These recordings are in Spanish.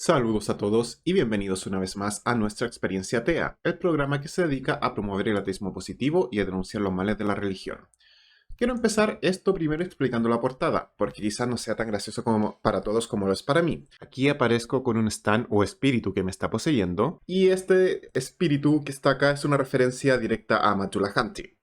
Saludos a todos y bienvenidos una vez más a nuestra experiencia atea, el programa que se dedica a promover el ateísmo positivo y a denunciar los males de la religión. Quiero empezar esto primero explicando la portada, porque quizás no sea tan gracioso como para todos como lo es para mí. Aquí aparezco con un stand o espíritu que me está poseyendo, y este espíritu que está acá es una referencia directa a Matulahanti.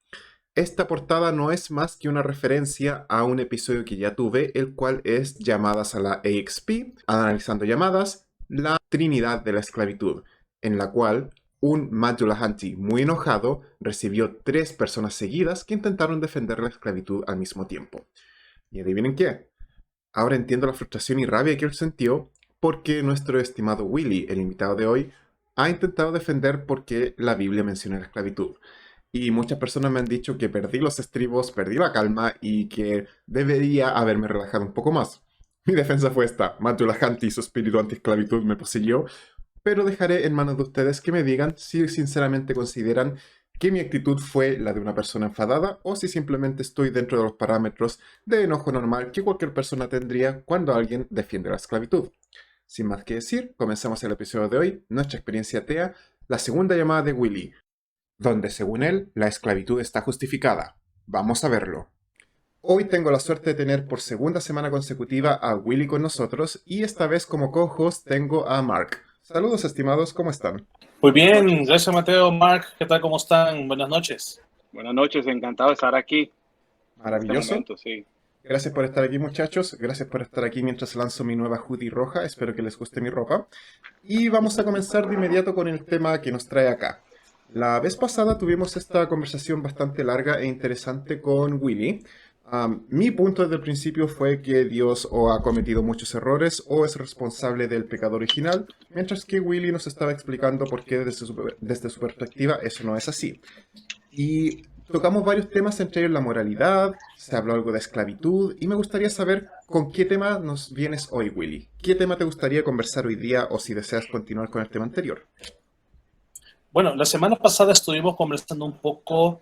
Esta portada no es más que una referencia a un episodio que ya tuve, el cual es Llamadas a la EXP, analizando llamadas, la Trinidad de la Esclavitud, en la cual un Matulahanti muy enojado recibió 3 personas seguidas que intentaron defender la esclavitud al mismo tiempo. Y adivinen qué, ahora entiendo la frustración y rabia que él sintió porque nuestro estimado Willy, el invitado de hoy, ha intentado defender porque la Biblia menciona la esclavitud. Y muchas personas me han dicho que perdí los estribos, perdí la calma y que debería haberme relajado un poco más. Mi defensa fue esta: Matulahanti y su espíritu anti-esclavitud me poseyó, pero dejaré en manos de ustedes que me digan si sinceramente consideran que mi actitud fue la de una persona enfadada o si simplemente estoy dentro de los parámetros de enojo normal que cualquier persona tendría cuando alguien defiende la esclavitud. Sin más que decir, comenzamos el episodio de hoy, nuestra experiencia atea, la segunda llamada de Willy, donde según él la esclavitud está justificada. Vamos a verlo. Hoy tengo la suerte de tener por segunda semana consecutiva a Willy con nosotros y esta vez como co-host tengo a Mark. Saludos estimados, ¿cómo están? Muy bien, gracias Mateo, Mark, ¿qué tal? ¿Cómo están? Buenas noches. Buenas noches, encantado de estar aquí en este Maravilloso. momento, sí. Gracias por estar aquí muchachos, gracias por estar aquí mientras lanzo mi nueva hoodie roja, espero que les guste mi ropa. Y vamos a comenzar de inmediato con el tema que nos trae acá. La vez pasada tuvimos esta conversación bastante larga e interesante con Willy. Mi punto desde el principio fue que Dios o ha cometido muchos errores o es responsable del pecado original, mientras que Willy nos estaba explicando por qué desde su perspectiva eso no es así. Y tocamos varios temas, entre ellos la moralidad, se habló algo de esclavitud, y me gustaría saber con qué tema nos vienes hoy, Willy. ¿Qué tema te gustaría conversar hoy día o si deseas continuar con el tema anterior? Bueno, la semana pasada estuvimos conversando un poco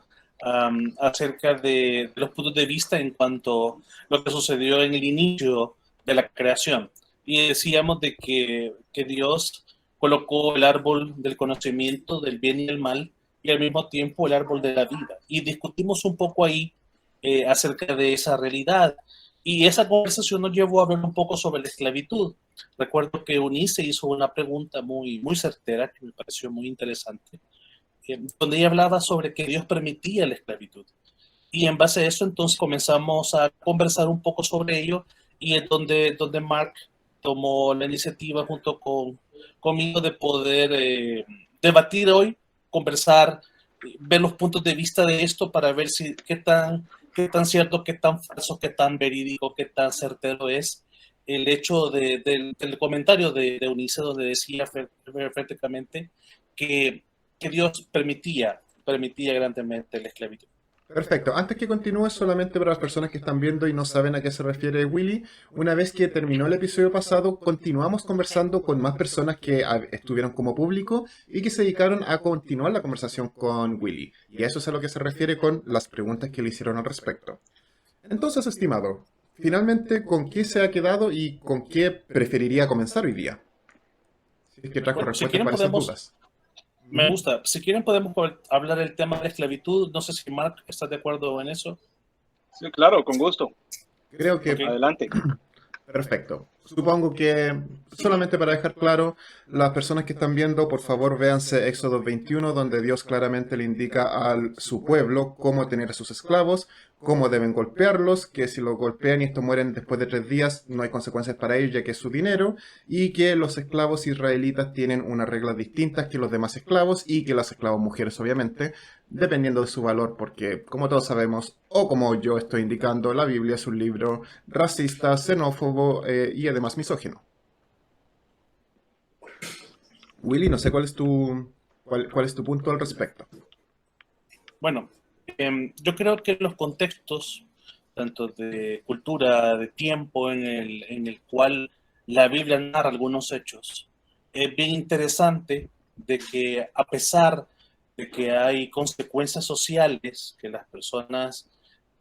acerca de los puntos de vista en cuanto a lo que sucedió en el inicio de la creación. Y decíamos de que Dios colocó el árbol del conocimiento del bien y el mal y al mismo tiempo el árbol de la vida. Y discutimos un poco ahí acerca de esa realidad. Y esa conversación nos llevó a hablar un poco sobre la esclavitud. Recuerdo que Eunice hizo una pregunta muy certera que me pareció muy interesante, donde ella hablaba sobre que Dios permitía la esclavitud. Y en base a eso entonces comenzamos a conversar un poco sobre ello y es donde Mark tomó la iniciativa conmigo de poder debatir hoy, conversar, ver los puntos de vista de esto para ver si qué tan cierto, qué tan falso, qué tan verídico, qué tan certero es el hecho del comentario de Eunice, donde decía prácticamente que Dios permitía grandemente la esclavitud. Perfecto. Antes que continúe, solamente para las personas que están viendo y no saben a qué se refiere Willy, una vez que terminó el episodio pasado, continuamos conversando con más personas que estuvieron como público y que se dedicaron a continuar la conversación con Willy. Y a eso es a lo que se refiere con las preguntas que le hicieron al respecto. Entonces, estimado, finalmente, ¿con qué se ha quedado y con qué preferiría comenzar hoy día? Si es que trajo Bueno, si respuestas quieren para esas podemos, dudas. me Ujú. gusta, si quieren podemos hablar del tema de la esclavitud. No sé si Mark está de acuerdo en eso. Sí, claro, con gusto. Creo que Ok. Adelante. perfecto. Supongo que solamente para dejar claro, las personas que están viendo, por favor véanse Éxodo 21, donde Dios claramente le indica a su pueblo cómo tener a sus esclavos, cómo deben golpearlos, que si los golpean y estos mueren después de 3 días, no hay consecuencias para ellos ya que es su dinero, y que los esclavos israelitas tienen unas reglas distintas que los demás esclavos y que las esclavas mujeres, obviamente, dependiendo de su valor, porque como todos sabemos, o como yo estoy indicando, la Biblia es un libro racista, xenófobo y además misógino. Willy, no sé cuál es tu punto al respecto. Bueno, yo creo que los contextos, tanto de cultura, de tiempo en el cual la Biblia narra algunos hechos, es bien interesante de que a pesar de que hay consecuencias sociales que las personas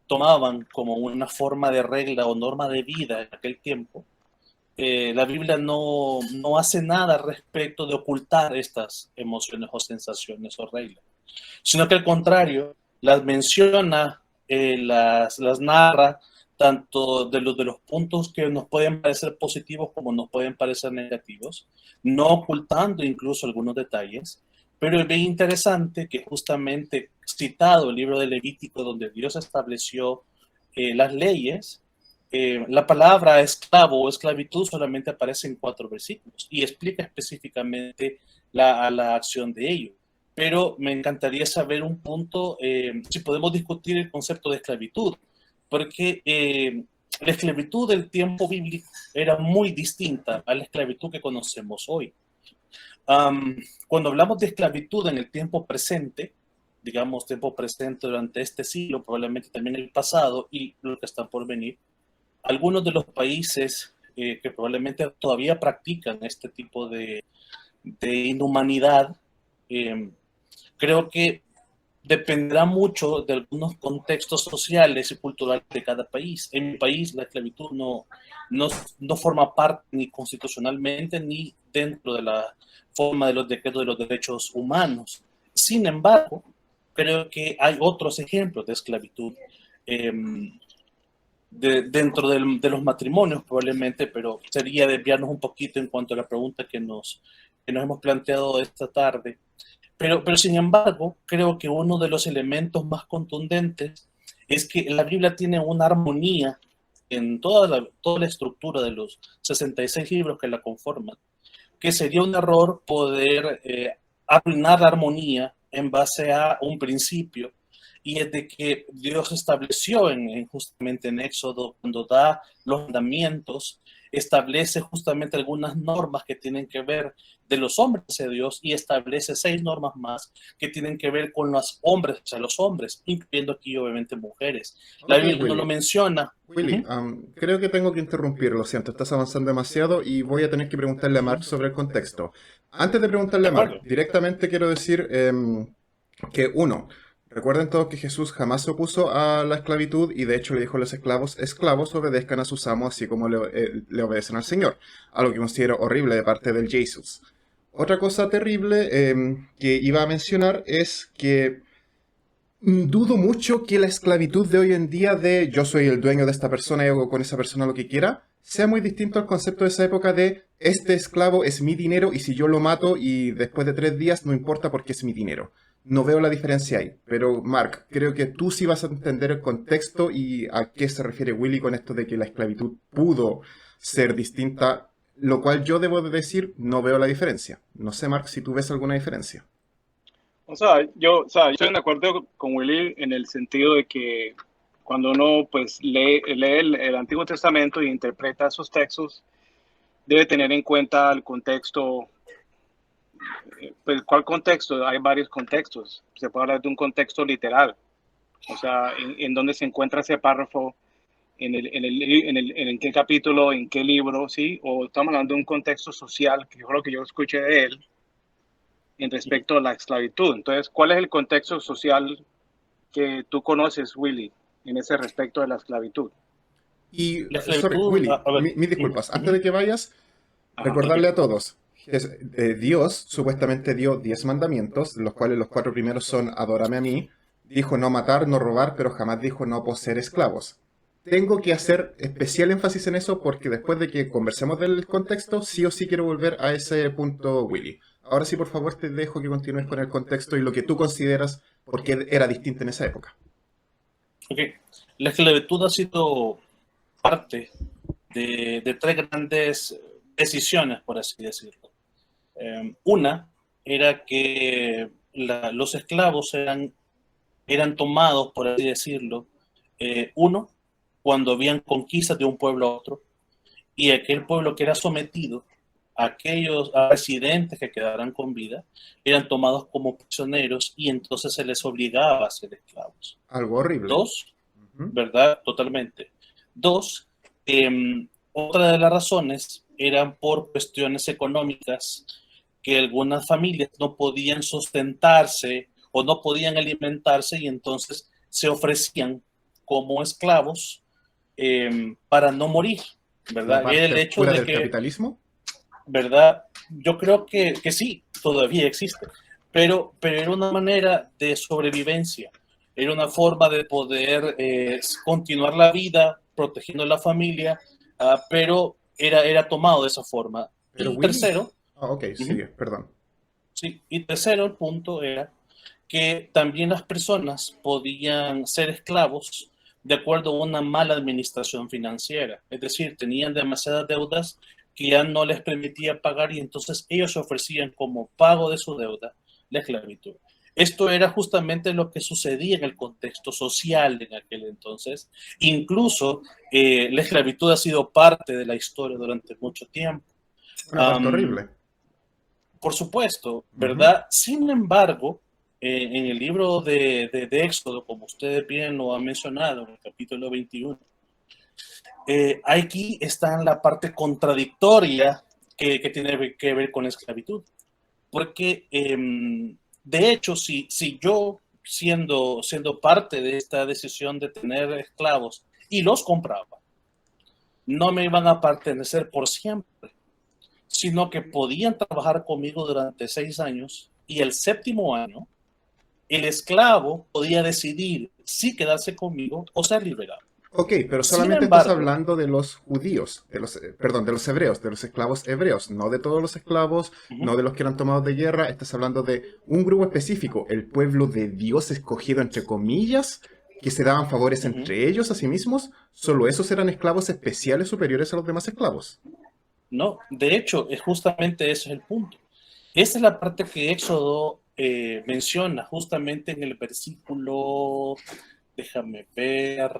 tomaban como una forma de regla o norma de vida en aquel tiempo, la Biblia no hace nada respecto de ocultar estas emociones o sensaciones o reglas, sino que al contrario, las menciona, las narra, tanto de los puntos que nos pueden parecer positivos como nos pueden parecer negativos, no ocultando incluso algunos detalles, pero es bien interesante que justamente citado el libro de Levítico, donde Dios estableció las leyes, la palabra esclavo o esclavitud solamente aparece en 4 versículos y explica específicamente la acción de ello. Pero me encantaría saber un punto, si podemos discutir el concepto de esclavitud, porque la esclavitud del tiempo bíblico era muy distinta a la esclavitud que conocemos hoy. Cuando hablamos de esclavitud en el tiempo presente, digamos tiempo presente durante este siglo, probablemente también el pasado y lo que está por venir, algunos de los países que probablemente todavía practican este tipo de inhumanidad, creo que dependerá mucho de algunos contextos sociales y culturales de cada país. En mi país la esclavitud no forma parte ni constitucionalmente ni dentro de la forma de los decretos de los derechos humanos. Sin embargo, creo que hay otros ejemplos de esclavitud dentro de los matrimonios probablemente, pero sería desviarnos un poquito en cuanto a la pregunta que nos hemos planteado esta tarde. Pero sin embargo, creo que uno de los elementos más contundentes es que la Biblia tiene una armonía en toda la estructura de los 66 libros que la conforman, que sería un error poder arruinar la armonía en base a un principio, y es de que Dios estableció justamente en Éxodo, cuando da los mandamientos, establece justamente algunas normas que tienen que ver de los hombres hacia Dios y establece 6 normas más que tienen que ver con los hombres hacia los hombres, incluyendo aquí obviamente mujeres. La Biblia no lo menciona. Willy, creo que tengo que interrumpir, lo siento, estás avanzando demasiado y voy a tener que preguntarle a Mark sobre el contexto. Antes de preguntarle a Mark, directamente quiero decir que recuerden todos que Jesús jamás se opuso a la esclavitud y de hecho le dijo a los esclavos obedezcan a sus amos así como le obedecen al Señor, algo que considero horrible de parte del Jesús. Otra cosa terrible que iba a mencionar es que dudo mucho que la esclavitud de hoy en día de yo soy el dueño de esta persona y hago con esa persona lo que quiera, sea muy distinto al concepto de esa época de este esclavo es mi dinero y si yo lo mato y después de 3 días no importa porque es mi dinero. No veo la diferencia ahí, pero Mark, creo que tú sí vas a entender el contexto y a qué se refiere Willy con esto de que la esclavitud pudo ser distinta, lo cual yo debo de decir no veo la diferencia. No sé, Mark, si tú ves alguna diferencia. Yo estoy de acuerdo con Willy en el sentido de que cuando uno pues lee el Antiguo Testamento e interpreta esos textos, debe tener en cuenta el contexto. Pues, ¿cuál contexto? Hay varios contextos. Se puede hablar de un contexto literal, o sea, en dónde se encuentra ese párrafo, en qué capítulo, en qué libro, ¿sí? O estamos hablando de un contexto social, que yo creo que yo escuché de él, en respecto a la esclavitud. Entonces, ¿cuál es el contexto social que tú conoces, Willy, en ese respecto de la esclavitud? Y, sorry, Willy, mis disculpas. Antes de que vayas, recordarle a todos. Dios supuestamente dio 10 mandamientos, de los cuales los 4 primeros son adórame a mí, dijo no matar, no robar, pero jamás dijo no poseer esclavos. Tengo que hacer especial énfasis en eso porque después de que conversemos del contexto, sí o sí quiero volver a ese punto, Willy. Ahora sí, por favor, te dejo que continúes con el contexto y lo que tú consideras por qué era distinto en esa época. Ok, la esclavitud ha sido parte de 3 grandes decisiones, por así decirlo. Una era que los esclavos eran tomados, por así decirlo, uno, cuando habían conquistas de un pueblo a otro, y aquel pueblo que era sometido, aquellos residentes que quedaran con vida, eran tomados como prisioneros y entonces se les obligaba a ser esclavos. Algo horrible. 2, ¿verdad? Totalmente. 2, otra de las razones eran por cuestiones económicas, que algunas familias no podían sustentarse o no podían alimentarse y entonces se ofrecían como esclavos para no morir. La ¿verdad? Era el parte hecho pura de del que, capitalismo. ¿verdad? Yo creo que sí, todavía existe, pero era una manera de sobrevivencia, era una forma de poder continuar la vida, protegiendo a la familia, pero era tomado de esa forma. Pero Y Willy, tercero, ok, ujú, sigue, perdón. sí, y tercero, el punto era que también las personas podían ser esclavos de acuerdo a una mala administración financiera. Es decir, tenían demasiadas deudas que ya no les permitía pagar y entonces ellos ofrecían como pago de su deuda la esclavitud. Esto era justamente lo que sucedía en el contexto social en aquel entonces. Incluso la esclavitud ha sido parte de la historia durante mucho tiempo. Una parte Um, horrible. por supuesto, Ujú. ¿verdad? Sin embargo, en el libro de Éxodo, como ustedes bien lo han mencionado, en el capítulo 21, aquí está en la parte contradictoria que tiene que ver con la esclavitud. Porque, de hecho, si yo, siendo parte de esta decisión de tener esclavos y los compraba, no me iban a pertenecer por siempre, sino que podían trabajar conmigo durante 6 años y el séptimo año el esclavo podía decidir si quedarse conmigo o ser liberado. Ok, pero Sin solamente estás embargo, hablando de los judíos, perdón, de los hebreos, de los esclavos hebreos, no de todos los esclavos, uh-huh, no de los que eran tomados de guerra, estás hablando de un grupo específico, el pueblo de Dios escogido entre comillas, que se daban favores uh-huh, entre ellos a sí mismos, solo esos eran esclavos especiales superiores a los demás esclavos. no, de hecho, es justamente ese es el punto. Esta es la parte que Éxodo menciona justamente en el versículo, déjame ver,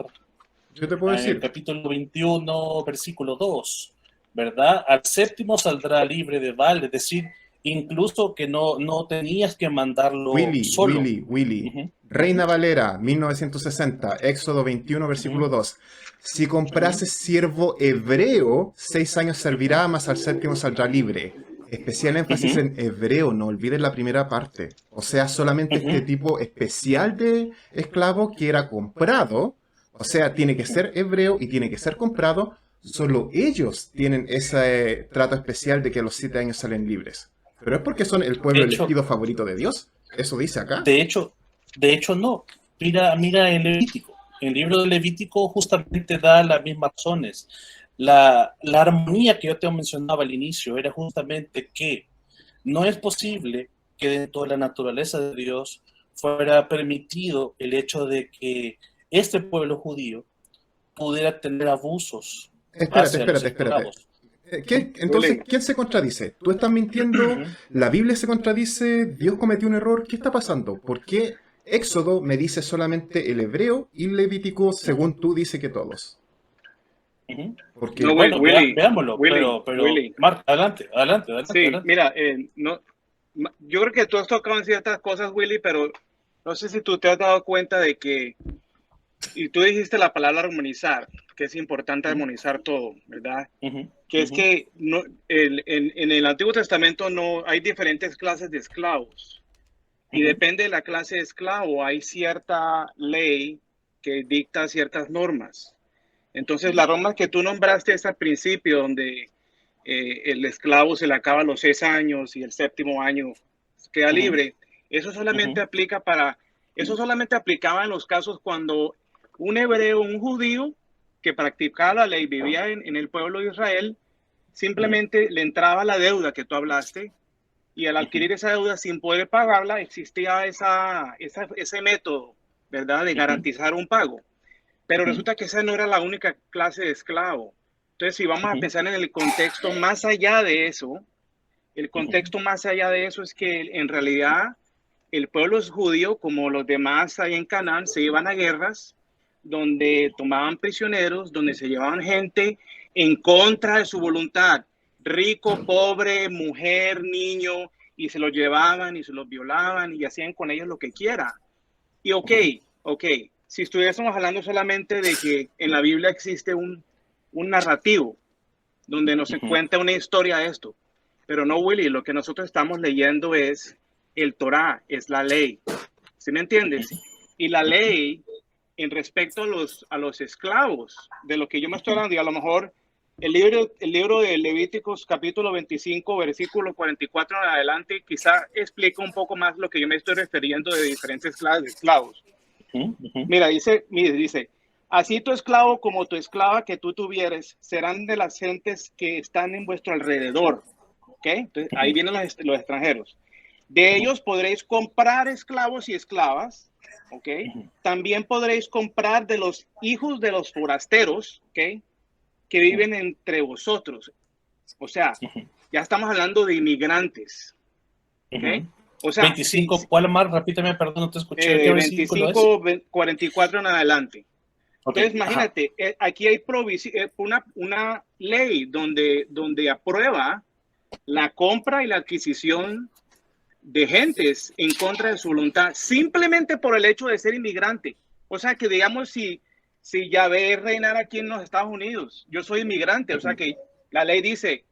Yo te puedo en el decir, capítulo 21, versículo 2, ¿verdad? Al séptimo saldrá libre de Val, es decir, incluso que no tenías que mandarlo solo. Willy, Uh-huh, uh-huh, Reina Valera, 1960, Éxodo 21, uh-huh, versículo 2. Si uh-huh, comprases siervo hebreo, 6 años servirá, mas al séptimo saldrá libre. Especial énfasis uh-huh, en hebreo, no olvides la primera parte. O sea, solamente este uh-huh, tipo especial de esclavo que era comprado, o sea, tiene que uh-huh. ser hebreo y tiene que ser comprado, solo ellos tienen ese trato especial de que a los 7 años salen libres. Pero es porque son el De pueblo hecho, elegido favorito de Dios. Eso dice acá. de hecho, de hecho no. Mira el Levítico. El libro de Levítico justamente da las mismas razones. La armonía que yo te mencionaba al inicio era justamente que no es posible que dentro de la naturaleza de Dios fuera permitido el hecho de que este pueblo judío pudiera tener abusos Espérate, hacia los espérate, espérate. esclavos. Entonces, Willy, ¿quién se contradice? ¿Tú estás mintiendo? ¿La Biblia se contradice? ¿Dios cometió un error? ¿Qué está pasando? ¿Por qué Éxodo me dice solamente el hebreo y Levítico, según tú, dice que todos? no, Porque, Bueno, veámoslo, Willy, pero, Willy. Mark, adelante, adelante, adelante, Sí, adelante. mira, no, yo creo que tú has tocado en ciertas cosas, Willy, pero no sé si tú te has dado cuenta de que, y tú dijiste la palabra armonizar, que es importante Uh-huh, armonizar todo, ¿verdad? uh-huh, Que es uh-huh, que no, en el Antiguo Testamento no hay diferentes clases de esclavos y uh-huh, depende de la clase de esclavo, hay cierta ley que dicta ciertas normas. Entonces, las normas que tú nombraste es al principio, donde el esclavo se le acaba a los 6 años y el séptimo año queda uh-huh, libre. Eso solamente uh-huh, aplica para, eso solamente aplicaba en los casos cuando un hebreo, un judío que practicaba la ley, vivía en el pueblo de Israel, uh-huh, simplemente le entraba la deuda que tú hablaste y al uh-huh, adquirir esa deuda sin poder pagarla, existía ese método, ¿verdad?, de uh-huh, garantizar un pago. Pero uh-huh, resulta que esa no era la única clase de esclavo. Entonces, si vamos a uh-huh, pensar en el contexto más allá de eso, el uh-huh, contexto más allá de eso es que en realidad el pueblo judío, como los demás ahí en Canaán, se iban a guerras donde tomaban prisioneros, donde se llevaban gente en contra de su voluntad, rico, pobre, mujer, niño, y se los llevaban y se los violaban y hacían con ellos lo que quiera. Y uh-huh, ok, si estuviésemos hablando solamente de que en la Biblia existe un narrativo donde nos uh-huh, cuenta una historia de esto, pero no, Willy, lo que nosotros estamos leyendo es el Torá, es la ley, ¿sí me entiendes? Y la ley en respecto a los esclavos, de lo que yo me estoy hablando, y a lo mejor el libro de Levíticos capítulo 25, versículo 44 en adelante, quizá explica un poco más lo que yo me estoy refiriendo de diferentes clases de esclavos. Mira, dice, así tu esclavo como tu esclava que tú tuvieres serán de las gentes que están en vuestro alrededor. ¿Ok? Entonces, ahí vienen los extranjeros. De ellos podréis comprar esclavos y esclavas. ¿Ok? También podréis comprar de los hijos de los forasteros. ¿Ok? Que viven entre vosotros. O sea, ya estamos hablando de inmigrantes. ¿Ok? O sea, 25, ¿cuál más? Repíteme, perdón, no te escuché. ¿Qué 25, 44 en adelante. Okay. Entonces, imagínate, aquí hay una ley donde aprueba la compra y la adquisición de gentes en contra de su voluntad, simplemente por el hecho de ser inmigrante. O sea, que digamos, si Yahvé reinar aquí en los Estados Unidos, yo soy inmigrante, o sea que la ley dice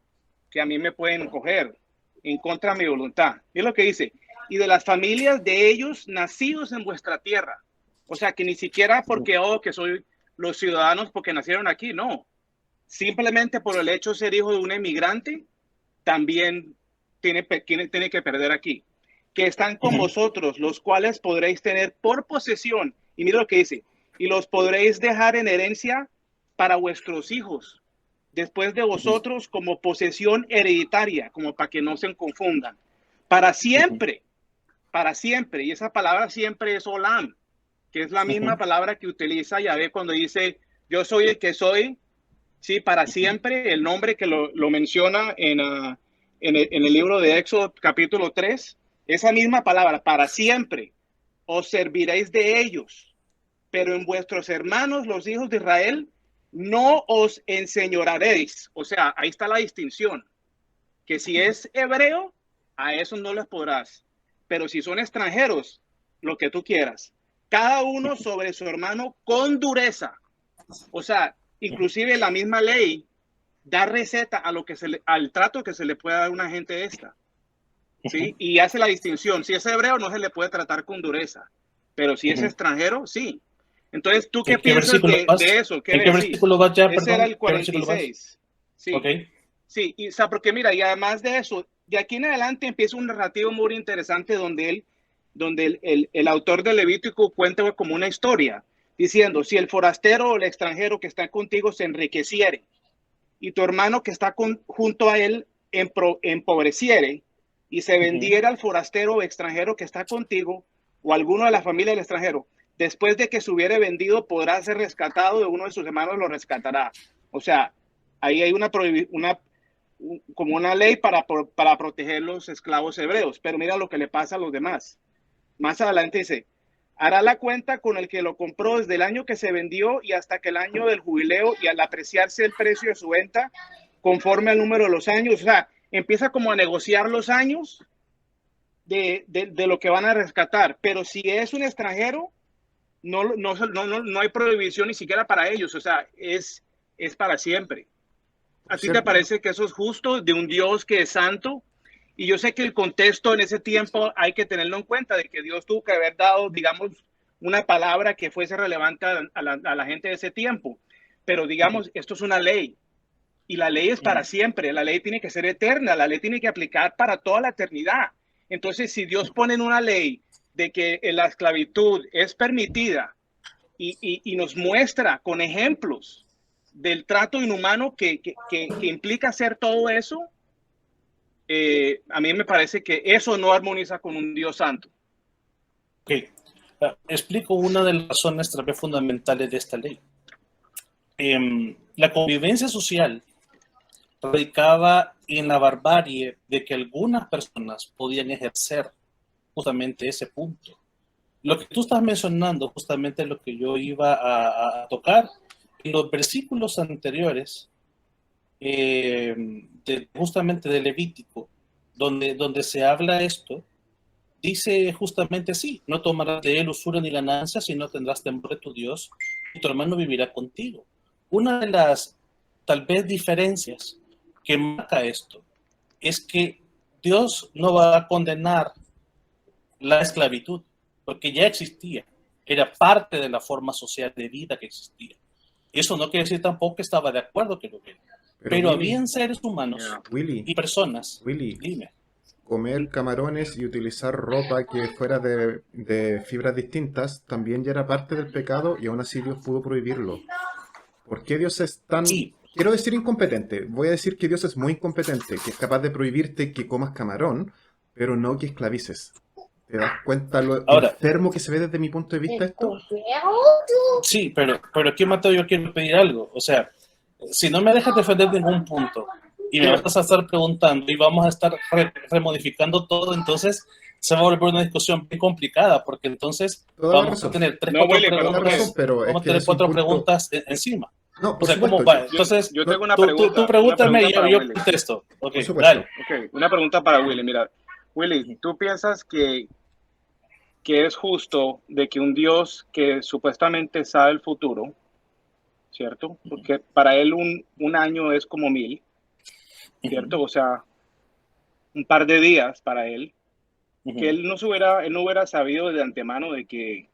que a mí me pueden coger en contra de mi voluntad. Es lo que dice. Y de las familias de ellos nacidos en vuestra tierra. O sea, que ni siquiera porque, que soy los ciudadanos porque nacieron aquí, no. Simplemente por el hecho de ser hijo de un emigrante, también tiene que perder aquí. Que están con vosotros, los cuales podréis tener por posesión. Y mira lo que dice. Y los podréis dejar en herencia para vuestros hijos, después de vosotros, como posesión hereditaria, como para que no se confundan. Para siempre, para siempre. Y esa palabra siempre es olam, que es la misma palabra que utiliza Yahvé cuando dice, yo soy el que soy, sí, para siempre, el nombre que lo menciona en el libro de Éxodo capítulo 3, esa misma palabra, para siempre, os serviréis de ellos, pero en vuestros hermanos, los hijos de Israel, no os enseñorearéis. O sea, ahí está la distinción, que si es hebreo, a eso no les podrás, pero si son extranjeros, lo que tú quieras. Cada uno sobre su hermano con dureza. O sea, inclusive la misma ley da receta a lo que al trato que se le puede dar a una gente esta. ¿Sí? Y hace la distinción. Si es hebreo, no se le puede tratar con dureza. Pero si es extranjero, sí. Entonces, ¿tú qué piensas de eso? ¿En qué versículo vas ya? Ese era el 46. Sí. Okay. Sí, o sea, porque mira, y además de eso, de aquí en adelante empieza un narrativo muy interesante donde el autor de Levítico cuenta como una historia, diciendo, si el forastero o el extranjero que está contigo se enriqueciere y tu hermano que está junto a él empobreciere y se vendiera al forastero o extranjero que está contigo o alguno de la familia del extranjero, después de que se hubiere vendido podrá ser rescatado, de uno de sus hermanos lo rescatará. O sea, ahí hay como una ley para proteger los esclavos hebreos, pero mira lo que le pasa a los demás. Más adelante dice, hará la cuenta con el que lo compró desde el año que se vendió y hasta que el año del jubileo, y al apreciarse el precio de su venta, conforme al número de los años. O sea, empieza como a negociar los años de lo que van a rescatar. Pero si es un extranjero, no hay prohibición ni siquiera para ellos. O sea, es para siempre. ¿A ti te parece que eso es justo de un Dios que es santo? Y yo sé que el contexto en ese tiempo hay que tenerlo en cuenta, de que Dios tuvo que haber dado, digamos, una palabra que fuese relevante a la gente de ese tiempo. Pero digamos, esto es una ley y la ley es para siempre. La ley tiene que ser eterna, la ley tiene que aplicar para toda la eternidad. Entonces, si Dios pone en una ley de que la esclavitud es permitida y nos muestra con ejemplos del trato inhumano que implica hacer todo eso, a mí me parece que eso no armoniza con un Dios santo. Ok. Explico una de las razones tal vez fundamentales de esta ley. La convivencia social radicaba en la barbarie de que algunas personas podían ejercer justamente ese punto. Lo que tú estás mencionando, justamente lo que yo iba a tocar, en los versículos anteriores, justamente de Levítico, donde se habla esto, dice justamente así, no tomarás de él usura ni ganancia, sino tendrás temor de tu Dios y tu hermano vivirá contigo. Una de las, tal vez, diferencias que marca esto es que Dios no va a condenar la esclavitud, porque ya existía, era parte de la forma social de vida que existía. Eso no quiere decir tampoco que estaba de acuerdo que lo que Pero Willy, habían seres humanos Yeah. Willy, y personas. Willy, Dime. comer camarones y utilizar ropa que fuera de fibras distintas también ya era parte del pecado y aún así Dios pudo prohibirlo. ¿Por qué Dios es tan... Sí, Quiero decir incompetente, voy a decir que Dios es muy incompetente, que es capaz de prohibirte que comas camarón, pero no que esclavices. ¿Te das cuenta lo ahora, enfermo que se ve desde mi punto de vista esto? sí, pero aquí, Mateo, yo quiero pedir algo. O sea, si no me dejas defender ningún punto y me vas a estar preguntando y vamos a estar remodificando todo, entonces se va a volver una discusión bien complicada, porque entonces Toda la vamos a razón. tener tres, No, cuatro Willy, pero Toda la razón, preguntas, pero es vamos a que tener es un cuatro punto... preguntas encima. No, O por sea, ¿cómo supuesto, va? Entonces, Yo tengo una tú pregunta pregúntame y para yo Willy. contesto. Ok, por supuesto. dale. Ok, una pregunta para Willy. Mira, Willy, ¿tú piensas que es justo de que un Dios que supuestamente sabe el futuro, ¿cierto? Porque para él un año es como 1000, ¿cierto? O sea, un par de días para él, que él no hubiera sabido de antemano de que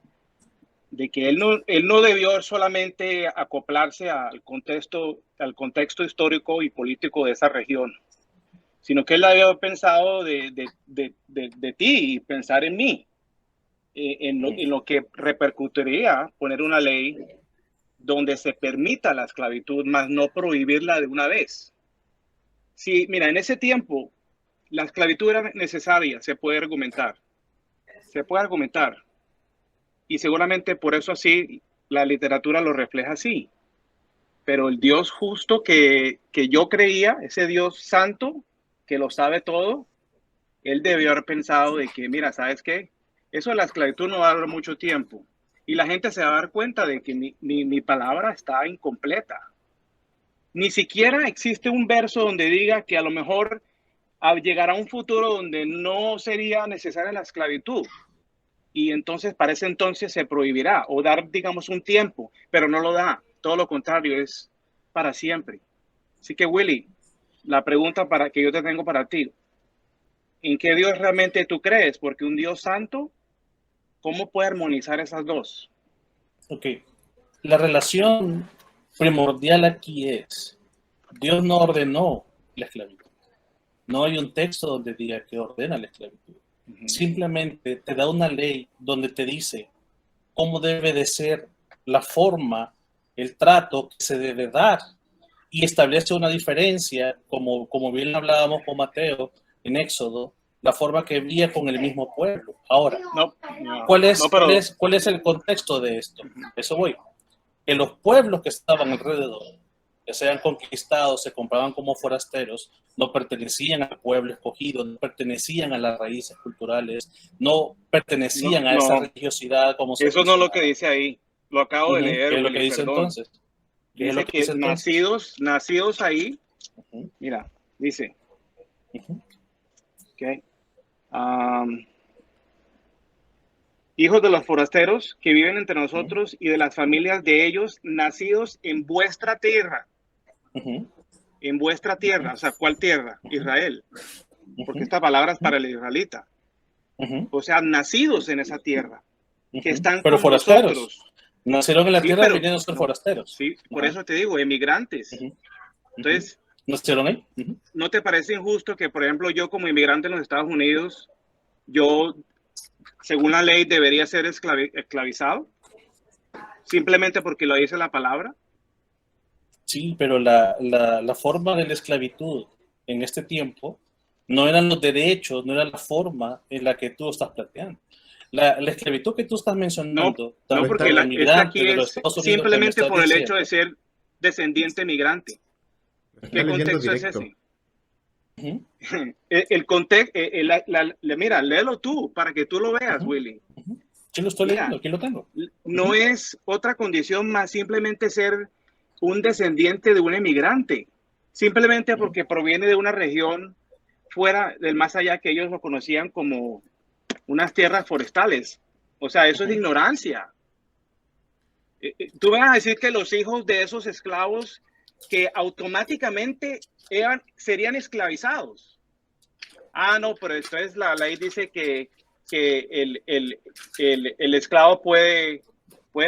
él no debió solamente acoplarse al contexto histórico y político de esa región, sino que él había pensado de ti y pensar en mí, en lo que repercutiría poner una ley donde se permita la esclavitud, más no prohibirla de una vez. Sí, mira, en ese tiempo la esclavitud era necesaria, se puede argumentar, y seguramente por eso así la literatura lo refleja así. Pero el Dios justo que yo creía, ese Dios santo que lo sabe todo, él debió haber pensado de que, mira, ¿sabes qué? Eso de la esclavitud no va a durar mucho tiempo. Y la gente se va a dar cuenta de que mi palabra está incompleta. Ni siquiera existe un verso donde diga que a lo mejor llegará un futuro donde no sería necesaria la esclavitud. Y entonces, para ese entonces se prohibirá o dar, digamos, un tiempo, pero no lo da. Todo lo contrario, es para siempre. Así que, Willy, la pregunta que yo te tengo para ti, ¿en qué Dios realmente tú crees? Porque un Dios santo, ¿cómo puede armonizar esas dos? Ok, la relación primordial aquí es, Dios no ordenó la esclavitud. No hay un texto donde diga que ordena la esclavitud. Simplemente te da una ley donde te dice cómo debe de ser la forma, el trato que se debe dar y establece una diferencia, como bien hablábamos con Mateo en Éxodo, la forma que vivía con el mismo pueblo. Ahora, ¿cuál es el contexto de esto? Eso voy. Que los pueblos que estaban alrededor, que sean conquistados, se compraban como forasteros, no pertenecían al pueblo escogido, no pertenecían a las raíces culturales, no pertenecían a esa religiosidad como se eso no es lo que dice ahí. Lo acabo de leer. ¿Qué es lo que dice entonces? Dice que nacidos ahí, mira, dice, okay, hijos de los forasteros que viven entre nosotros y de las familias de ellos, nacidos en vuestra tierra. En vuestra tierra, o sea, ¿cuál tierra? Israel. Porque esta palabra es para el israelita. O sea, nacidos en esa tierra. Que están pero con forasteros. nosotros. Nacieron en la tierra viniendo a ser forasteros. Sí, por eso te digo, emigrantes. Entonces, ¿nacieron ahí? ¿No te parece injusto que, por ejemplo, yo como inmigrante en los Estados Unidos, yo, según la ley, debería ser esclavizado? Simplemente porque lo dice la palabra. Sí, pero la forma de la esclavitud en este tiempo no eran los derechos, no era la forma en la que tú estás planteando. La esclavitud que tú estás mencionando, no porque esta aquí es simplemente por el hecho de ser descendiente migrante. ¿Qué contexto es ese? El contexto, mira, léelo tú para que tú lo veas, Willy. Yo lo estoy leyendo, aquí lo tengo. No es otra condición más simplemente ser un descendiente de un emigrante, simplemente porque proviene de una región fuera del más allá que ellos lo conocían como unas tierras forestales. O sea, eso es ignorancia. Tú vas a decir que los hijos de esos esclavos que automáticamente serían esclavizados. Ah, no, pero entonces la ley dice que el esclavo puede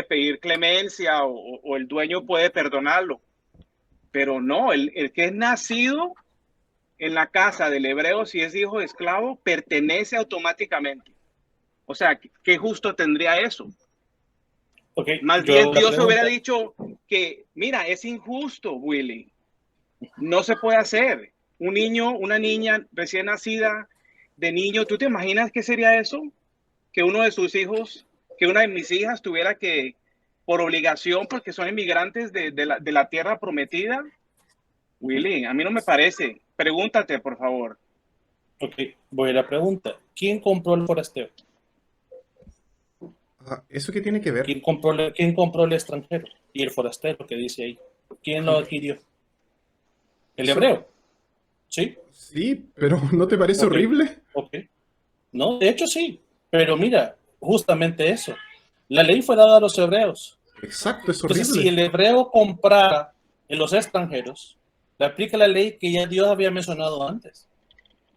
pedir clemencia o el dueño puede perdonarlo. pero no, el que es nacido en la casa del hebreo, si es hijo de esclavo, pertenece automáticamente. O sea, ¿qué justo tendría eso? Okay, Más bien Dios hubiera dicho que, mira, es injusto, Willy. No se puede hacer. Un niño, una niña recién nacida, de niño, ¿tú te imaginas qué sería eso? Que uno de sus hijos, que una de mis hijas tuviera que, por obligación, porque son inmigrantes de la tierra prometida. Willy, a mí no me parece. Pregúntate, por favor. Ok, voy a la pregunta. ¿Quién compró el forastero? ¿Eso qué tiene que ver? ¿Quién compró el extranjero? Y el forastero que dice ahí. ¿Quién lo adquirió? ¿El hebreo? ¿Sí? Sí, pero ¿no te parece horrible? Ok. No, de hecho sí. Pero mira, justamente eso. La ley fue dada a los hebreos. Exacto, es horrible. Entonces, si el hebreo comprara en los extranjeros, le aplica la ley que ya Dios había mencionado antes.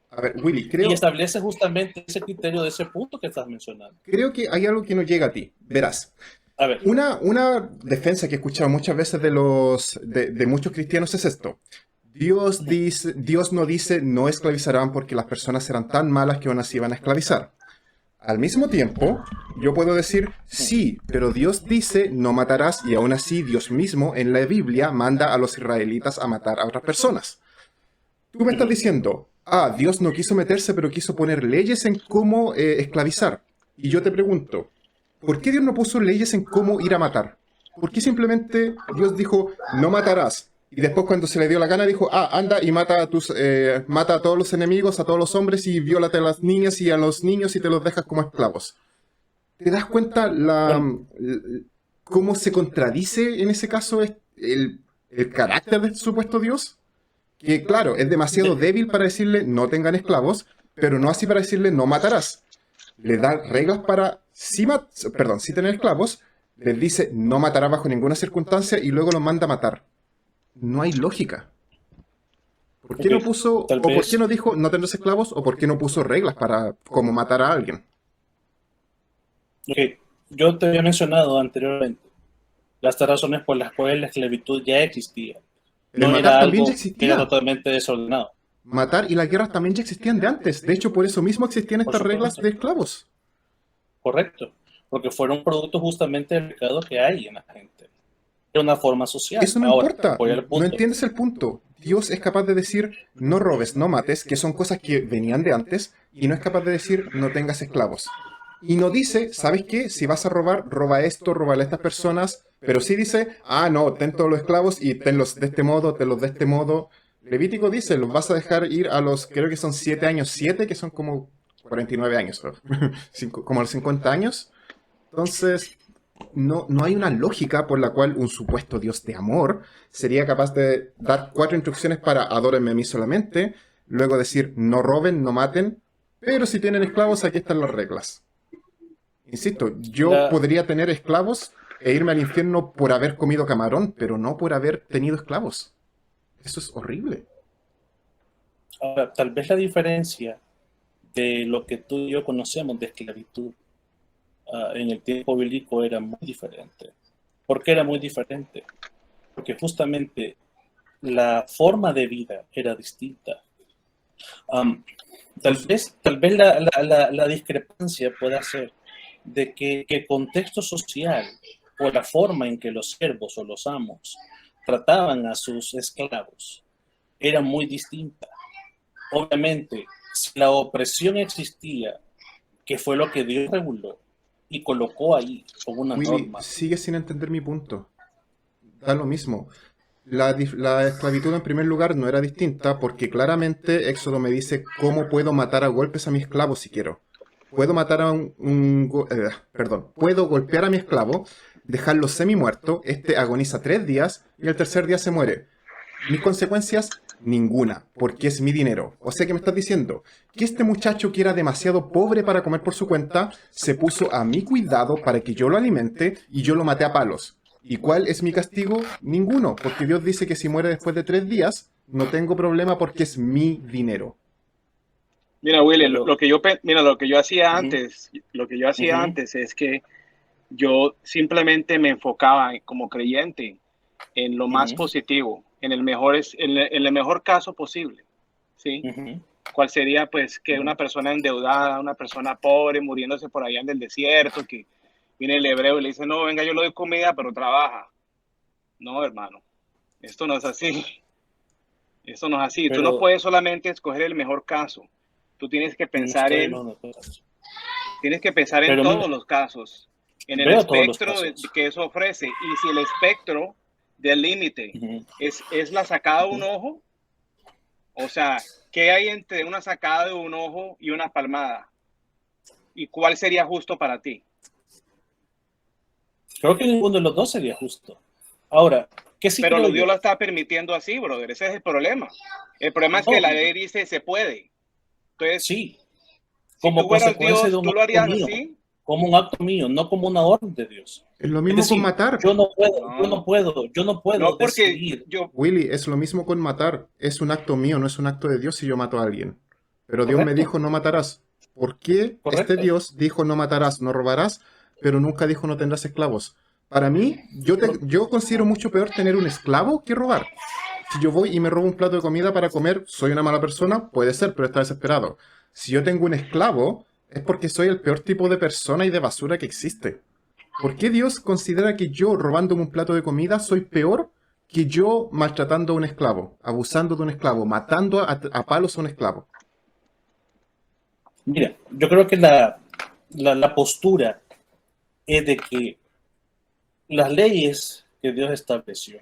A ver, Willy, creo... Y establece justamente ese criterio de ese punto que estás mencionando. Creo que hay algo que no llega a ti. Verás. A ver. Una defensa que he escuchado muchas veces de muchos cristianos es esto. Dios no dice no esclavizarán porque las personas serán tan malas que aún así van a esclavizar. Al mismo tiempo, yo puedo decir, sí, pero Dios dice no matarás y aún así Dios mismo en la Biblia manda a los israelitas a matar a otras personas. Tú me estás diciendo, Dios no quiso meterse, pero quiso poner leyes en cómo esclavizar. Y yo te pregunto, ¿por qué Dios no puso leyes en cómo ir a matar? ¿Por qué simplemente Dios dijo, no matarás? Y después cuando se le dio la gana dijo, anda y mata a todos los enemigos, a todos los hombres y viólate a las niñas y a los niños y te los dejas como esclavos? ¿Te das cuenta cómo se contradice en ese caso el carácter de este supuesto Dios? Que claro, es demasiado débil para decirle no tengan esclavos, pero no así para decirle no matarás. Le da reglas para si tener esclavos, les dice no matará bajo ninguna circunstancia y luego los manda a matar. No hay lógica. ¿Por qué no puso, por qué no dijo no tendrás esclavos, o por qué no puso reglas para cómo matar a alguien? Ok, yo te había mencionado anteriormente las razones por las cuales la esclavitud ya existía. No era algo que era totalmente desordenado. Matar y las guerras también ya existían de antes. De hecho, por eso mismo existían estas reglas de esclavos. Correcto, porque fueron productos justamente del pecado que hay en la gente. De una forma social. Eso no importa, no entiendes el punto. Dios es capaz de decir no robes, no mates, que son cosas que venían de antes, y no es capaz de decir no tengas esclavos. Y no dice, ¿sabes qué? Si vas a robar, roba esto, róbale a estas personas, pero sí dice, no, ten todos los esclavos y tenlos de este modo, tenlos de este modo. Levítico dice, los vas a dejar ir a los, creo que son 7 años, 7, que son como 49 años, como a los 50 años. Entonces, no hay una lógica por la cual un supuesto Dios de amor sería capaz de dar 4 instrucciones para adórenme a mí solamente, luego decir no roben, no maten, pero si tienen esclavos, aquí están las reglas. Insisto, yo podría tener esclavos e irme al infierno por haber comido camarón, pero no por haber tenido esclavos. Eso es horrible. Ahora, tal vez la diferencia de lo que tú y yo conocemos de esclavitud en el tiempo bíblico era muy diferente. ¿Por qué era muy diferente? Porque justamente la forma de vida era distinta. Tal vez la discrepancia pueda ser de que el contexto social o la forma en que los siervos o los amos trataban a sus esclavos era muy distinta. Obviamente, si la opresión existía, que fue lo que Dios reguló y colocó ahí como una norma. Sigue sin entender mi punto. Da lo mismo. La esclavitud en primer lugar no era distinta porque claramente Éxodo me dice cómo puedo matar a golpes a mi esclavo si quiero. Puedo matar a puedo golpear a mi esclavo, dejarlo semi-muerto, agoniza 3 días y el tercer día se muere. Mis consecuencias, ninguna, porque es mi dinero. O sea que me estás diciendo que este muchacho que era demasiado pobre para comer por su cuenta, se puso a mi cuidado para que yo lo alimente y yo lo maté a palos. ¿Y cuál es mi castigo? Ninguno, porque Dios dice que si muere después de 3 días, no tengo problema porque es mi dinero. Mira, Willy, lo que yo hacía antes, es que yo simplemente me enfocaba como creyente en lo más positivo, en el mejor, en el mejor caso posible, ¿sí? ¿Cuál sería, pues, que una persona endeudada, una persona pobre, muriéndose por allá en el desierto, que viene el hebreo y le dice, no, venga, yo le doy comida, pero trabaja? No, hermano, esto no es así. Esto no es así. Tú no Pero, puedes solamente escoger el mejor caso. Tú tienes que no pensar estoy en, hablando de cosas. en Pero todos mira, los casos, en el veo todos los espectro casos. que eso ofrece. Y si el espectro del límite es la sacada de un ojo, o sea, ¿qué hay entre una sacada de un ojo y una palmada? ¿Y cuál sería justo para ti? Creo que ninguno de los dos sería justo. Ahora, ¿qué sí Pero creo Dios yo? lo está permitiendo así, brother. Ese es el problema. El problema es que No, la ley dice se puede. Entonces, sí, si como tú fueras consecuencia de Dios, un ¿tú lo acto harías mío, así? como un acto mío, no como una orden de Dios. Es lo Es mismo con decir, matar. No, yo no puedo no, porque decidir. yo, Willy, es lo mismo con matar. Es un acto mío, no es un acto de Dios si yo mato a alguien. Pero Dios me Correcto, dijo no matarás. ¿Por qué este correcto, Dios dijo no matarás, no robarás, pero nunca dijo no tendrás esclavos? Para mí, yo considero mucho peor tener un esclavo que robar. Si yo voy y me robo un plato de comida para comer, ¿soy una mala persona? Puede ser, pero está desesperado. Si yo tengo un esclavo, es porque soy el peor tipo de persona y de basura que existe. ¿Por qué Dios considera que yo robándome un plato de comida soy peor que yo maltratando a un esclavo, abusando de un esclavo, matando a palos a un esclavo? Mira, yo creo que la postura es de que las leyes que Dios estableció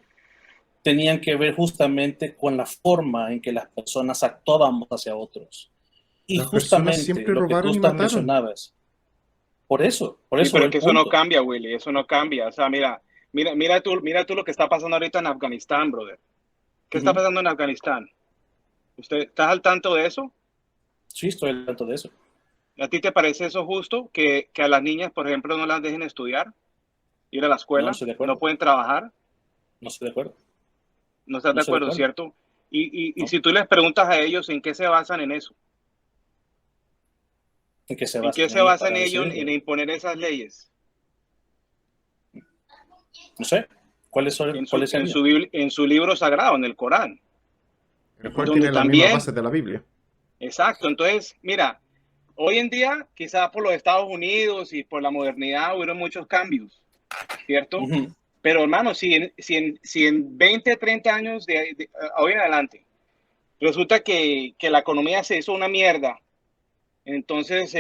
tenían que ver justamente con la forma en que las personas actuábamos hacia otros. Y Las personas justamente siempre lo que tú robaron y estás mataron. mencionabas, por sí, eso pero va es el que eso no punto. cambia, Willy, eso no cambia. O sea, mira tú lo que está pasando ahorita en Afganistán, brother. ¿Qué está Ujú. pasando en Afganistán? ¿Usted está al tanto de eso? Sí, estoy al tanto de eso. ¿A ti te parece eso justo? Que a las niñas, por ejemplo, no las dejen estudiar, ir a la No escuela, estoy de no acuerdo. pueden trabajar, No estoy de acuerdo. no estás No de estoy de acuerdo, acuerdo. ¿cierto? Y ¿No? si tú les preguntas a ellos en qué se basan en eso, ¿En qué se ¿en qué basan se ellos basan para ellos en decidirlo? imponer esas leyes? No sé. ¿Cuáles serían? En su libro sagrado, en el Corán, El cual donde tiene las mismas también, bases de la Biblia. exacto, entonces, mira, hoy en día, quizás por los Estados Unidos y por la modernidad, hubieron muchos cambios, ¿cierto? Ujú. Pero hermano, si en 20, 30 años de hoy en adelante, resulta que la economía se hizo una mierda, entonces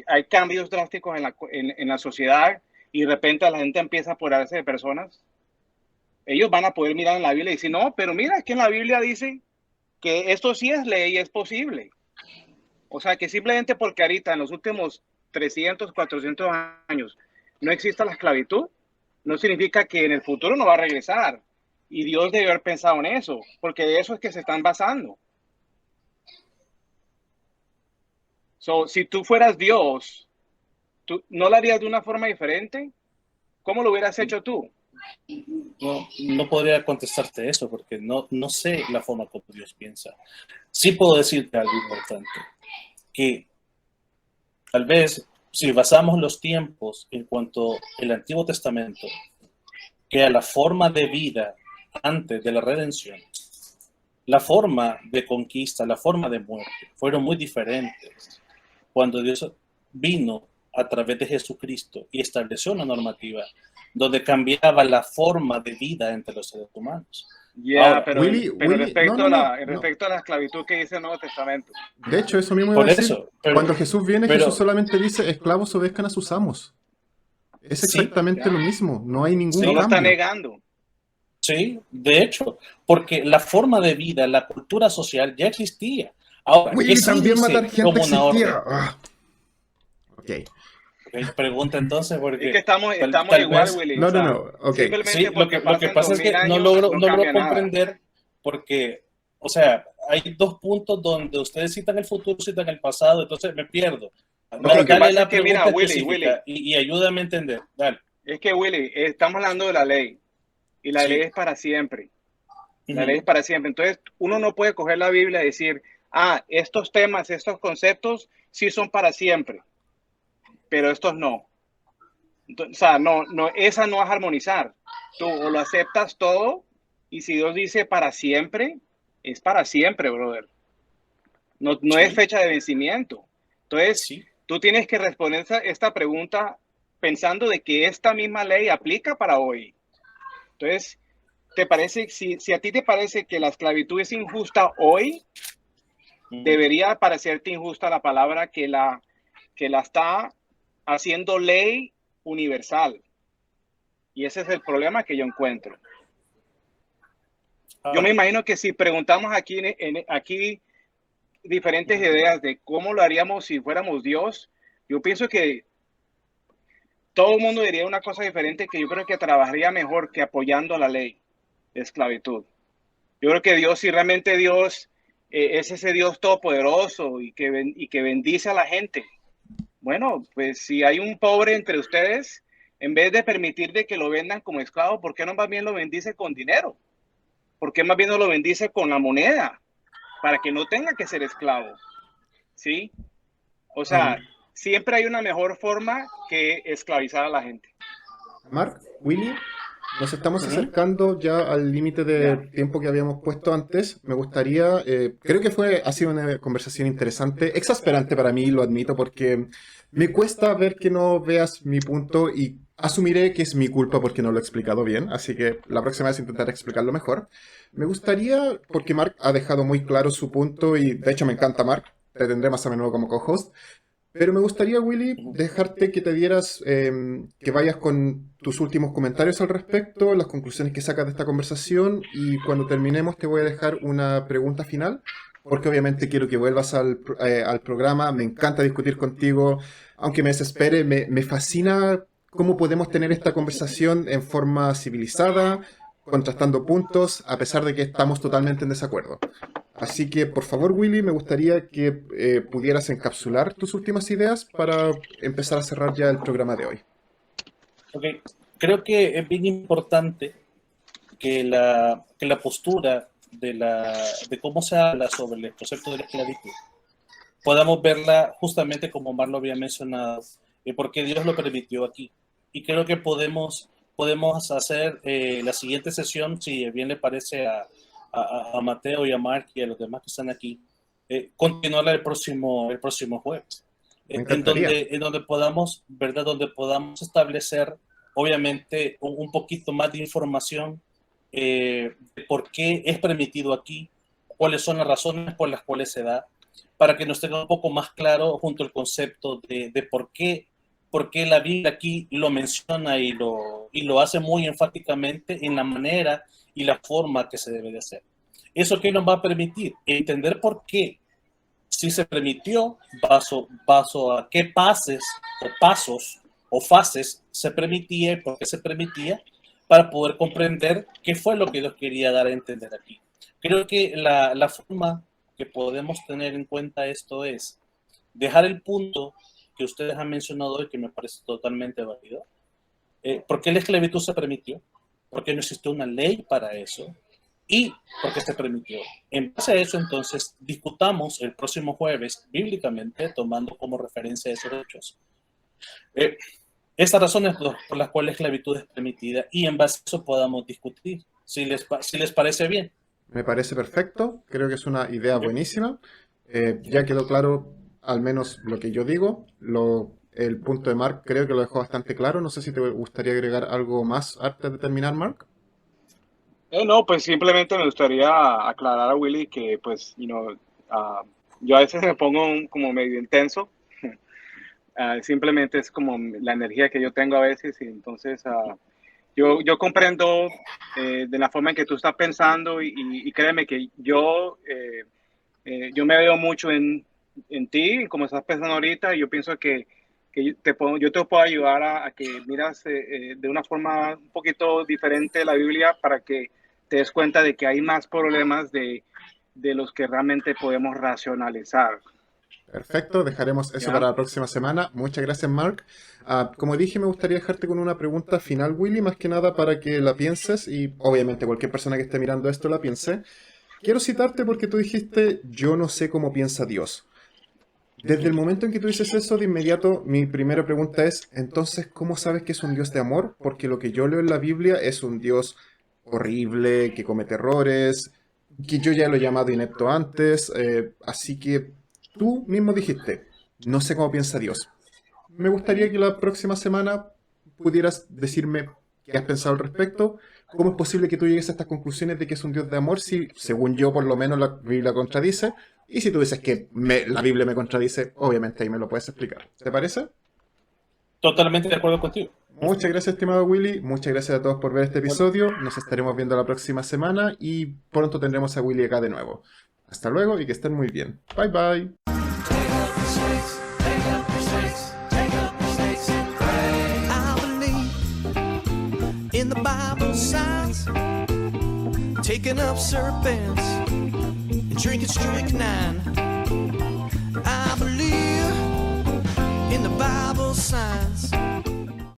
hay cambios drásticos en la sociedad y de repente la gente empieza a apoderarse de personas, ellos van a poder mirar en la Biblia y decir, no, pero mira, es que en la Biblia dice que esto sí es ley y es posible. O sea, que simplemente porque ahorita en los últimos 300, 400 años no exista la esclavitud, no significa que en el futuro no va a regresar. Y Dios debe haber pensado en eso, porque de eso es que se están basando. So, si tú fueras Dios, ¿tú no lo harías de una forma diferente? ¿Cómo lo hubieras hecho tú? No, no podría contestarte eso porque no sé la forma como Dios piensa. Sí puedo decirte algo importante, que tal vez si basamos los tiempos en cuanto al Antiguo Testamento, que a la forma de vida antes de la redención, la forma de conquista, la forma de muerte, fueron muy diferentes cuando Dios vino a través de Jesucristo y estableció una normativa donde cambiaba la forma de vida entre los seres humanos. Ya, Ahora, pero No, no, no, no. respecto a la esclavitud que dice el Nuevo Testamento. De hecho, eso mismo iba a por decir. eso, Cuando Jesús viene, Jesús pero solamente dice, esclavos obedezcan a sus amos. Es sí, exactamente lo Ya, mismo, no hay ningún no lo sí, está cambio. negando. sí, de hecho, porque la forma de vida, la cultura social ya existía. Ahora, ¿qué Willy, sí también matar dice gente como una existía. orden? Ah, ok. Pregunta entonces, Es que porque estamos tal igual, vez, Willy. O No, no, sea, no, ok. sí, simplemente porque lo que pasan pasa es 2000 que años no no logro cambia nada. comprender porque, o sea, hay dos puntos donde ustedes citan el futuro, citan el pasado, entonces me pierdo. No, lo que Dale pasa es la que, mira, pregunta Willy, específica y ayúdame a entender. Dale. es que, Willy, estamos hablando de la ley y la ley Sí. es para siempre. La ley Ujú. es para siempre. Entonces, uno no puede coger la Biblia y decir, ah, estos temas, estos conceptos sí son para siempre, pero estos no. Entonces, o sea, esa no es armonizar. Tú o lo aceptas todo Y si Dios dice para siempre, es para siempre, brother. No, no Sí. es fecha de vencimiento. Entonces, Sí. tú tienes que responder esta pregunta pensando de que esta misma ley aplica para hoy. Entonces, ¿te parece, si a ti te parece que la esclavitud es injusta hoy, debería parecerte injusta la palabra que la está haciendo ley universal? Y ese es el problema que yo encuentro. Yo me imagino que si preguntamos aquí diferentes ideas de cómo lo haríamos si fuéramos Dios, yo pienso que todo el mundo diría una cosa diferente que yo creo que trabajaría mejor que apoyando la ley de esclavitud. Yo creo que Dios, si realmente Dios es ese Dios todopoderoso y que bendice a la gente, bueno, pues si hay un pobre entre ustedes, en vez de permitir de que lo vendan como esclavo, ¿por qué no más bien lo bendice con dinero? ¿Por qué más bien no lo bendice con la moneda? Para que no tenga que ser esclavo. ¿Sí? O sea, siempre hay una mejor forma que esclavizar a la gente. Mark, Willy, nos estamos Ujú. acercando ya al límite de Ya. tiempo que habíamos puesto antes. Me gustaría, creo que ha sido una conversación interesante, exasperante para mí, lo admito, porque me cuesta ver que no veas mi punto y asumiré que es mi culpa porque no lo he explicado bien, así que la próxima vez intentaré explicarlo mejor. Me gustaría, porque Mark ha dejado muy claro su punto y de hecho me encanta Mark, te tendré más a menudo como co-host. Pero me gustaría, Willy, dejarte que te dieras, que vayas con tus últimos comentarios al respecto, las conclusiones que sacas de esta conversación y cuando terminemos te voy a dejar una pregunta final, porque obviamente quiero que vuelvas al programa, me encanta discutir contigo, aunque me desespere, me fascina cómo podemos tener esta conversación en forma civilizada, contrastando puntos, a pesar de que estamos totalmente en desacuerdo. Así que, por favor, Willy, me gustaría que pudieras encapsular tus últimas ideas para empezar a cerrar ya el programa de hoy. Ok, creo que es bien importante que la postura de cómo se habla sobre el concepto de la esclavitud podamos verla justamente como Mar lo había mencionado, porque Dios lo permitió aquí. Y creo que podemos hacer la siguiente sesión, si bien le parece a Mateo y a Mark y a los demás que están aquí, continuarla el próximo jueves, Me encantaría. en donde podamos, ¿verdad? Donde podamos establecer, obviamente, un poquito más de información de por qué es permitido aquí, cuáles son las razones por las cuales se da, para que nos tenga un poco más claro junto al concepto de por qué la Biblia aquí lo menciona y lo hace muy enfáticamente en la manera y la forma que se debe de hacer. ¿Eso qué nos va a permitir? Entender por qué, si se permitió, paso a qué pasos o fases se permitía y por qué se permitía, para poder comprender qué fue lo que Dios quería dar a entender aquí. Creo que la forma que podemos tener en cuenta esto es dejar el punto que ustedes han mencionado hoy, que me parece totalmente válido. ¿Por qué la esclavitud se permitió? Porque no existió una ley para eso y porque se permitió. En base a eso, entonces, discutamos el próximo jueves bíblicamente, tomando como referencia esos hechos. Estas razones por las cuales la esclavitud es permitida y en base a eso podamos discutir, si les parece bien. Me parece perfecto, creo que es una idea Okay. buenísima. Ya quedó claro al menos lo que yo digo. El punto de Mark creo que lo dejó bastante claro. No sé si te gustaría agregar algo más antes de terminar, Mark. No, pues simplemente me gustaría aclarar a Willy que, pues, yo a veces me pongo como medio intenso. Simplemente es como la energía que yo tengo a veces y entonces yo comprendo de la forma en que tú estás pensando y créeme que yo me veo mucho en ti, como estás pensando ahorita, y yo pienso que yo te puedo ayudar a que miras de una forma un poquito diferente la Biblia para que te des cuenta de que hay más problemas de los que realmente podemos racionalizar. Perfecto, dejaremos eso ¿Ya? para la próxima semana. Muchas gracias, Mark. Como dije, me gustaría dejarte con una pregunta final, Willy, más que nada para que la pienses y obviamente cualquier persona que esté mirando esto la piense. Quiero citarte porque tú dijiste, yo no sé cómo piensa Dios. Desde el momento en que tú dices eso, de inmediato mi primera pregunta es, entonces, ¿cómo sabes que es un Dios de amor? Porque lo que yo leo en la Biblia es un Dios horrible, que comete errores, que yo ya lo he llamado inepto antes, así que tú mismo dijiste, no sé cómo piensa Dios. Me gustaría que la próxima semana pudieras decirme qué has pensado al respecto. ¿Cómo es posible que tú llegues a estas conclusiones de que es un Dios de amor si, según yo, por lo menos la Biblia contradice? Y si tú dices que la Biblia me contradice, obviamente ahí me lo puedes explicar. ¿Te parece? Totalmente de acuerdo contigo. Muchas gracias, estimado Willy. Muchas gracias a todos por ver este episodio. Nos estaremos viendo la próxima semana y pronto tendremos a Willy acá de nuevo. Hasta luego y que estén muy bien. Bye bye. In the Bible signs, taking up serpents and drinking strychnine. I believe in the Bible signs.